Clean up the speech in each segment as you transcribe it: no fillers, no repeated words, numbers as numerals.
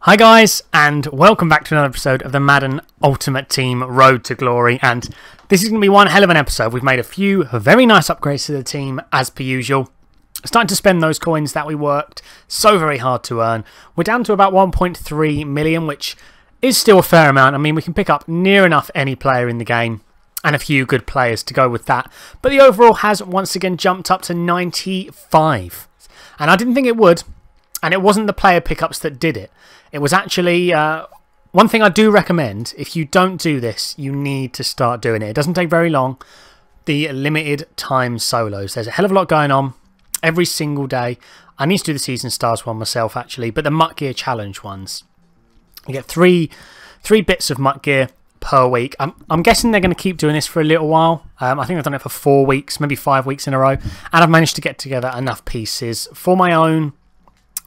Hi guys, and welcome back to another episode of the Madden Ultimate Team Road to Glory, and this is going to be one hell of an episode. We've made a few very nice upgrades to the team as per usual. Starting to spend those coins that we worked so very hard to earn. We're down to about 1.3 million, which is still a fair amount. I mean, we can pick up near enough any player in the game and a few good players to go with that. But the overall has once again jumped up to 95. And I didn't think it would, and it wasn't the player pickups that did it. It was actually one thing I do recommend. If you don't do this, you need to start doing it. It doesn't take very long. The limited time solos. There's a hell of a lot going on every single day. I need to do the Season Stars one myself, actually, but the Mutt Gear Challenge ones. You get three bits of Mutt Gear per week. I'm guessing they're going to keep doing this for a little while. I think they've done it for 4 weeks, maybe 5 weeks in a row. And I've managed to get together enough pieces for my own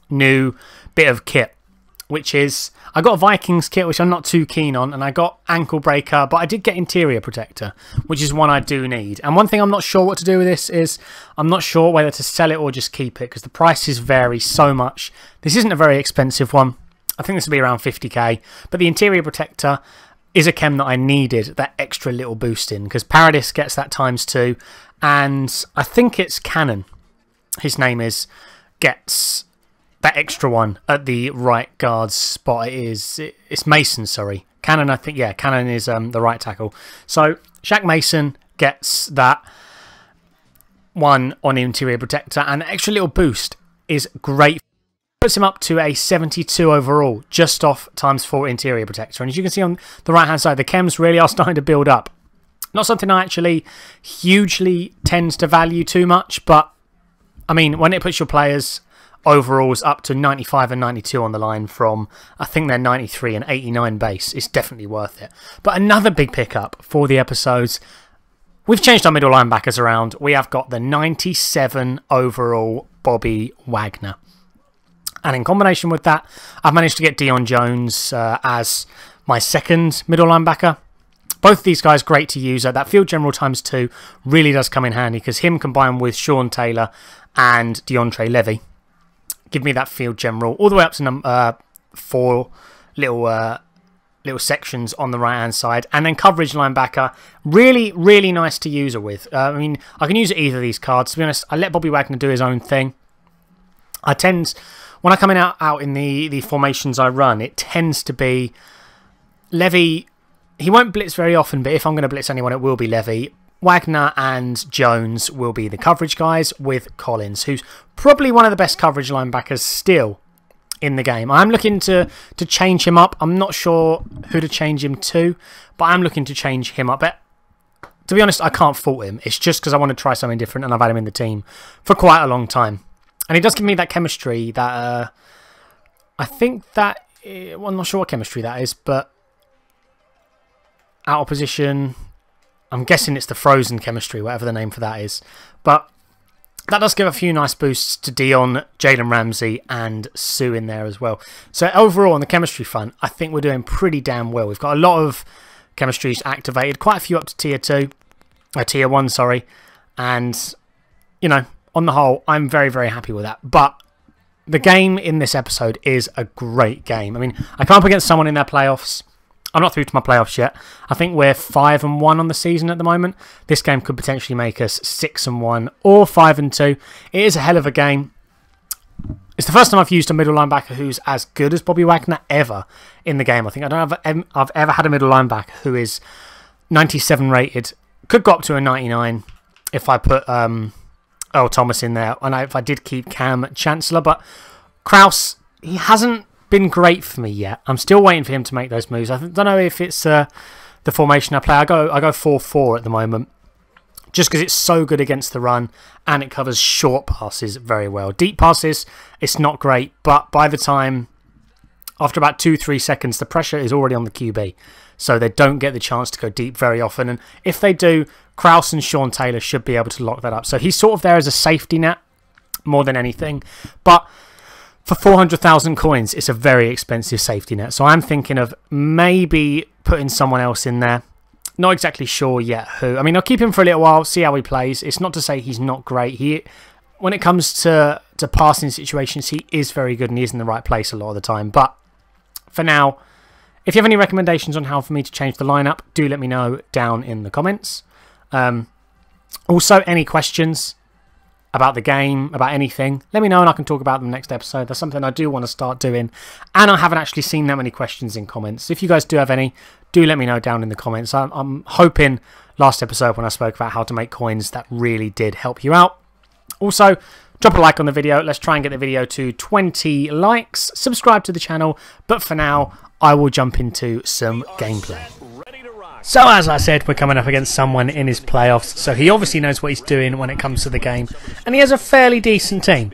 new bit of kit, which is, I got a Vikings kit, which I'm not too keen on, and I got Ankle Breaker, but I did get Interior Protector, which is one I do need. And one thing I'm not sure what to do with this is, I'm not sure whether to sell it or just keep it, because the prices vary so much. This isn't a very expensive one. I think this will be around 50k, but the Interior Protector is a chem that I needed that extra little boost in, because Paradis gets that ×2, and I think it's Cannon, his name is, gets that extra one at the right guard spot. It's Mason, sorry. Cannon, I think, yeah, Cannon is the right tackle. So, Shaq Mason gets that one on the Interior Protector, and the extra little boost is great. Puts him up to a 72 overall, just off ×4 Interior Protector. And as you can see on the right-hand side, the chems really are starting to build up. Not something I actually hugely tends to value too much, but, I mean, when it puts your players overalls up to 95 and 92 on the line from, I think they're 93 and 89 base, it's definitely worth it. But another big pickup for the episodes, we've changed our middle linebackers around. We have got the 97 overall Bobby Wagner. And in combination with that, I've managed to get Dion Jones as my second middle linebacker. Both of these guys great to use. That Field General ×2 really does come in handy, because him combined with Sean Taylor and DeAndre Levy give me that Field General all the way up to 4 little sections on the right hand side, and then coverage linebacker, really nice to use her with. I mean, I can use either of these cards. To be honest, I let Bobby Wagner do his own thing. I tend, when I come out in the formations I run, it tends to be Levy. He won't blitz very often, but if I'm going to blitz anyone, it will be Levy. Wagner and Jones will be the coverage guys, with Collins, who's probably one of the best coverage linebackers still in the game. I'm looking to change him up. I'm not sure who to change him to, but I'm looking to change him up. But to be honest, I can't fault him. It's just because I want to try something different, and I've had him in the team for quite a long time. And he does give me that chemistry that I think that, well, I'm not sure what chemistry that is, but out of position, I'm guessing it's the frozen chemistry, whatever the name for that is. But that does give a few nice boosts to Dion, Jalen Ramsey, and Sue in there as well. So overall, on the chemistry front, I think we're doing pretty damn well. We've got a lot of chemistries activated, quite a few up to tier 1, sorry. And, you know, on the whole, I'm very happy with that. But the game in this episode is a great game. I mean, I come up against someone in their playoffs. I'm not through to my playoffs yet. I think we're 5-1 on the season at the moment. This game could potentially make us 6-1 or 5-2. It is a hell of a game. It's the first time I've used a middle linebacker who's as good as Bobby Wagner ever in the game. I think I've ever had a middle linebacker who is 97 rated. Could go up to a 99 if I put Earl Thomas in there, and if I did keep Cam Chancellor. But Kraus, he hasn't been great for me yet. I'm still waiting for him to make those moves. I don't know if it's the formation I play. I go 4-4 at the moment, just because it's so good against the run, and it covers short passes very well. Deep passes, it's not great, but by the time, after about 2-3 seconds, the pressure is already on the QB, so they don't get the chance to go deep very often. And if they do, Kraus and Sean Taylor should be able to lock that up. So he's sort of there as a safety net more than anything. But for 400,000 coins, it's a very expensive safety net. So I'm thinking of maybe putting someone else in there. Not exactly sure yet who. I mean, I'll keep him for a little while, see how he plays. It's not to say he's not great. When it comes to passing situations, he is very good, and he is in the right place a lot of the time. But for now, if you have any recommendations on how for me to change the lineup, do let me know down in the comments. Also, any questions about the game, about anything, let me know and I can talk about them next episode. That's something I do want to start doing, and I haven't actually seen that many questions in comments. If you guys do have any, do let me know down in the comments. I'm hoping last episode when I spoke about how to make coins, that really did help you out. Also, drop a like on the video. Let's try and get the video to 20 likes. Subscribe to the channel, but for now, I will jump into some gameplay. So as I said, we're coming up against someone in his playoffs, so he obviously knows what he's doing when it comes to the game, and he has a fairly decent team.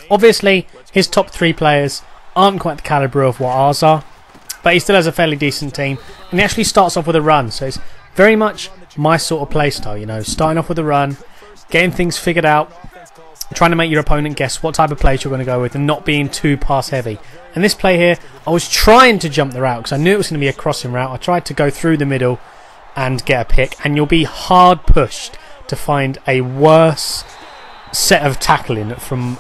Obviously, his top 3 players aren't quite the calibre of what ours are, but he still has a fairly decent team, and he actually starts off with a run, so it's very much my sort of playstyle, you know, starting off with a run, getting things figured out, trying to make your opponent guess what type of plays you're going to go with and not being too pass heavy. And this play here, I was trying to jump the route because I knew it was going to be a crossing route. I tried to go through the middle and get a pick, and you'll be hard pushed to find a worse set of tackling from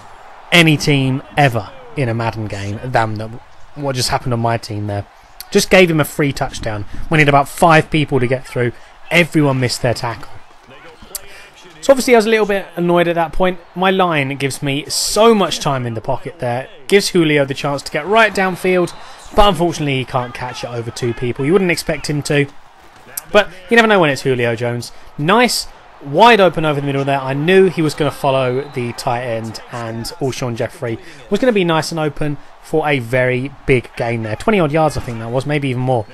any team ever in a Madden game than what just happened on my team there. Just gave him a free touchdown when he had about 5 people to get through. Everyone missed their tackle. So obviously I was a little bit annoyed at that point. My line gives me so much time in the pocket there. Gives Julio the chance to get right downfield, but unfortunately he can't catch it over 2 people. You wouldn't expect him to, but you never know when it's Julio Jones. Nice, wide open over the middle there. I knew he was going to follow the tight end, and Alshon Jeffrey was going to be nice and open for a very big gain there. 20 odd yards I think that was, maybe even more.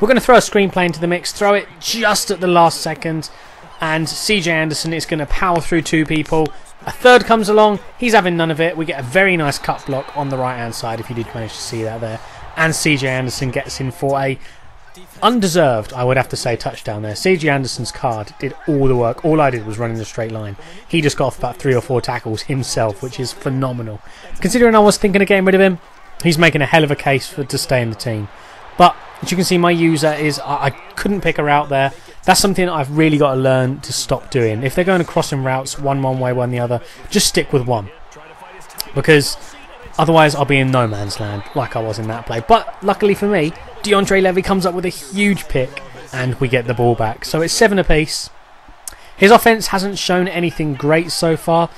We're going to throw a screenplay into the mix, throw it just at the last second, and CJ Anderson is going to power through 2 people. A third comes along, he's having none of it. We get a very nice cut block on the right hand side, if you did manage to see that there. And CJ Anderson gets in for a undeserved, I would have to say, touchdown there. CJ Anderson's card did all the work. All I did was run in a straight line. He just got off about 3 or 4 tackles himself, which is phenomenal. Considering I was thinking of getting rid of him, he's making a hell of a case to stay in the team. But as you can see, my user is, I couldn't pick her out there. That's something I've really got to learn to stop doing. If they're going to crossing routes, one way, one the other, just stick with one. Because otherwise I'll be in no man's land like I was in that play. But luckily for me, DeAndre Levy comes up with a huge pick and we get the ball back. So it's 7 apiece. His offense hasn't shown anything great so far.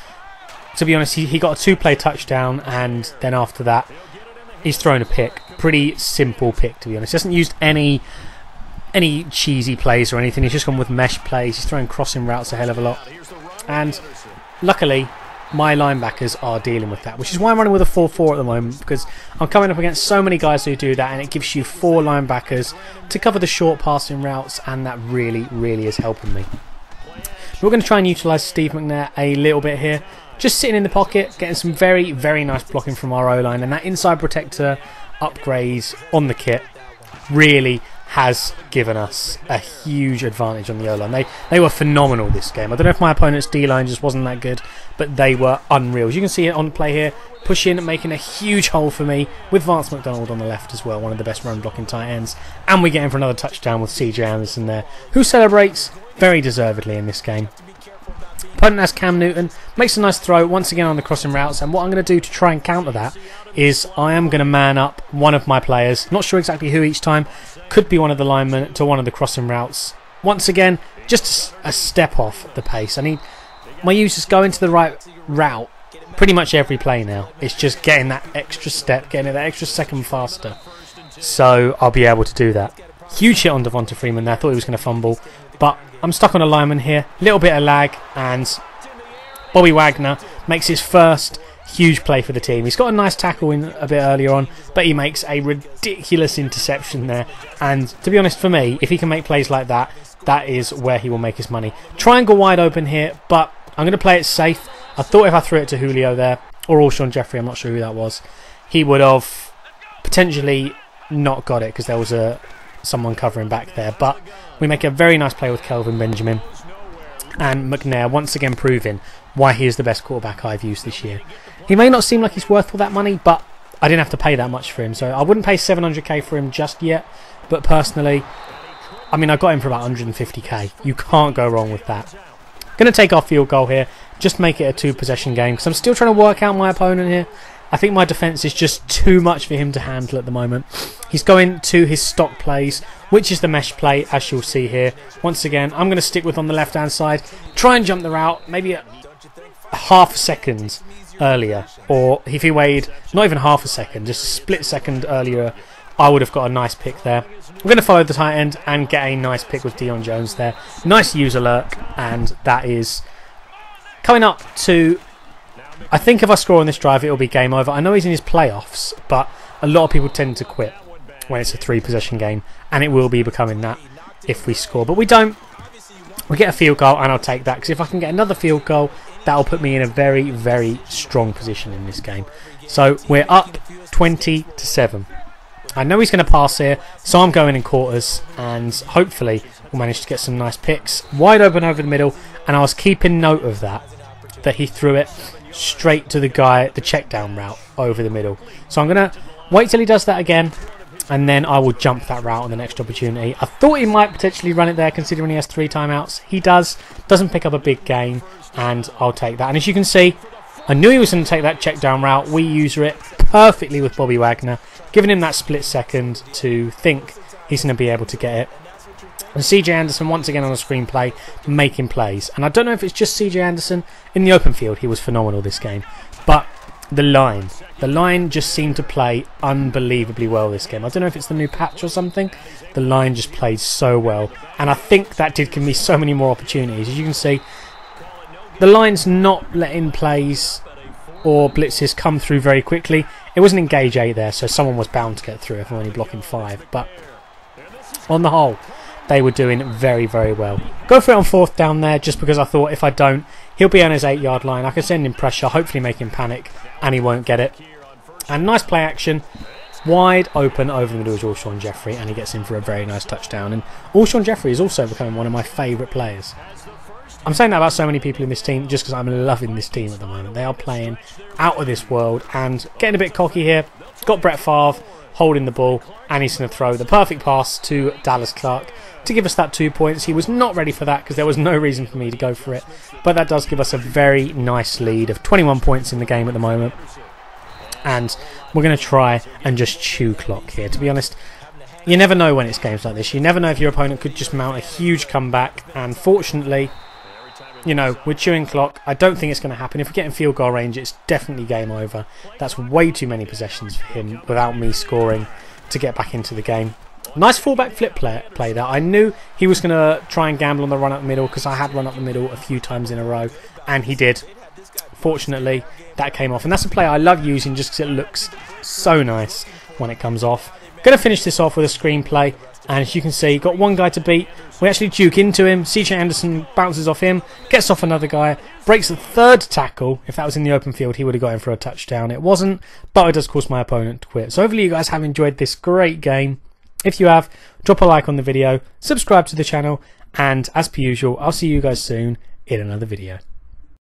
To be honest, he got a 2-play touchdown, and then after that he's thrown a pick. Pretty simple pick, to be honest. He hasn't used any cheesy plays or anything. He's just gone with mesh plays. He's throwing crossing routes a hell of a lot, and luckily my linebackers are dealing with that, which is why I'm running with a 4-4 at the moment, because I'm coming up against so many guys who do that, and it gives you 4 linebackers to cover the short passing routes, and that really is helping me. We're going to try and utilise Steve McNair a little bit here, just sitting in the pocket, getting some very nice blocking from our O-line, and that inside protector upgrade on the kit really has given us a huge advantage on the O-line. They were phenomenal this game. I don't know if my opponent's D-line just wasn't that good, but they were unreal. As you can see it on play here, pushing, making a huge hole for me with Vance McDonald on the left as well, one of the best run blocking tight ends. And we get in for another touchdown with CJ Anderson there, who celebrates very deservedly in this game. Opponent has Cam Newton, makes a nice throw once again on the crossing routes, and what I'm going to do to try and counter that is I am going to man up one of my players, not sure exactly who each time, could be one of the linemen to one of the crossing routes. Once again, just a step off the pace. I need my users go into the right route pretty much every play now. It's just getting that extra step, getting it that extra second faster, so I'll be able to do that. Huge hit on Devonta Freeman there. I thought he was going to fumble, but I'm stuck on a lineman here. Little bit of lag, and Bobby Wagner makes his first huge play for the team. He's got a nice tackle in a bit earlier on, but he makes a ridiculous interception there. And to be honest, for me, if he can make plays like that, that is where he will make his money. Triangle wide open here, but I'm going to play it safe. I thought if I threw it to Julio there, or Alshon Jeffrey, I'm not sure who that was, he would have potentially not got it because there was someone covering back there. But we make a very nice play with Kelvin Benjamin, and McNair once again proving why he is the best quarterback I've used this year. He may not seem like he's worth all that money, but I didn't have to pay that much for him, so I wouldn't pay 700k for him just yet. But personally, I mean, I got him for about 150k. You can't go wrong with that. Going to take our field goal here, just make it a 2-possession game, because I'm still trying to work out my opponent here. I think my defence is just too much for him to handle at the moment. He's going to his stock plays, which is the mesh play, as you'll see here. Once again, I'm going to stick with on the left-hand side, try and jump the route, maybe a half a second earlier, or if he weighed not even half a second, just a split second earlier, I would have got a nice pick there. I'm going to follow the tight end and get a nice pick with Dion Jones there. Nice user lurk, and that is coming up to... I think if I score on this drive, it'll be game over. I know he's in his playoffs, but a lot of people tend to quit when it's a 3-possession game, and it will be becoming that if we score. But we don't. We get a field goal, and I'll take that, because if I can get another field goal, that'll put me in a very, very strong position in this game. So we're up 20-7. I know he's going to pass here, so I'm going in quarters, and hopefully we'll manage to get some nice picks. Wide open over the middle, and I was keeping note of that he threw it straight to the guy, the check down route over the middle. So I'm going to wait till he does that again, and then I will jump that route on the next opportunity. I thought he might potentially run it there, considering he has 3 timeouts. He doesn't pick up a big gain, and I'll take that. And as you can see, I knew he was going to take that check down route. We user it perfectly with Bobby Wagner, giving him that split second to think he's going to be able to get it. And CJ Anderson once again on the screenplay, making plays. And I don't know if it's just CJ Anderson. In the open field, he was phenomenal this game. But the line just seemed to play unbelievably well this game. I don't know if it's the new patch or something. The line just played so well. And I think that did give me so many more opportunities. As you can see, the line's not letting plays or blitzes come through very quickly. It wasn't engage 8 there, so someone was bound to get through if I'm only blocking 5. But on the whole, they were doing very, very well. Go for it on 4th down there, just because I thought if I don't, he'll be on his 8-yard line. I can send him pressure, hopefully make him panic, and he won't get it. And nice play action, wide open over the middle is Alshon Jeffrey, and he gets in for a very nice touchdown. And Alshon Jeffrey is also becoming one of my favourite players. I'm saying that about so many people in this team just because I'm loving this team at the moment. They are playing out of this world and getting a bit cocky here. Got Brett Favre holding the ball, and he's going to throw the perfect pass to Dallas Clark to give us that 2 points. He was not ready for that because there was no reason for me to go for it. But that does give us a very nice lead of 21 points in the game at the moment. And we're going to try and just chew clock here. To be honest, you never know when it's games like this. You never know if your opponent could just mount a huge comeback. And fortunately, you know, we're chewing clock. I don't think it's going to happen. If we get in field goal range, it's definitely game over. That's way too many possessions for him without me scoring to get back into the game. Nice fullback flip play there. I knew he was going to try and gamble on the run up the middle because I had run up the middle a few times in a row, and he did. Fortunately, that came off. And that's a play I love using just because it looks so nice when it comes off. Going to finish this off with a screenplay. And as you can see, got one guy to beat. We actually juke into him. CJ Anderson bounces off him, gets off another guy, breaks the 3rd tackle. If that was in the open field, he would have got in for a touchdown. It wasn't, but it does cause my opponent to quit. So hopefully you guys have enjoyed this great game. If you have, drop a like on the video, subscribe to the channel, and as per usual, I'll see you guys soon in another video.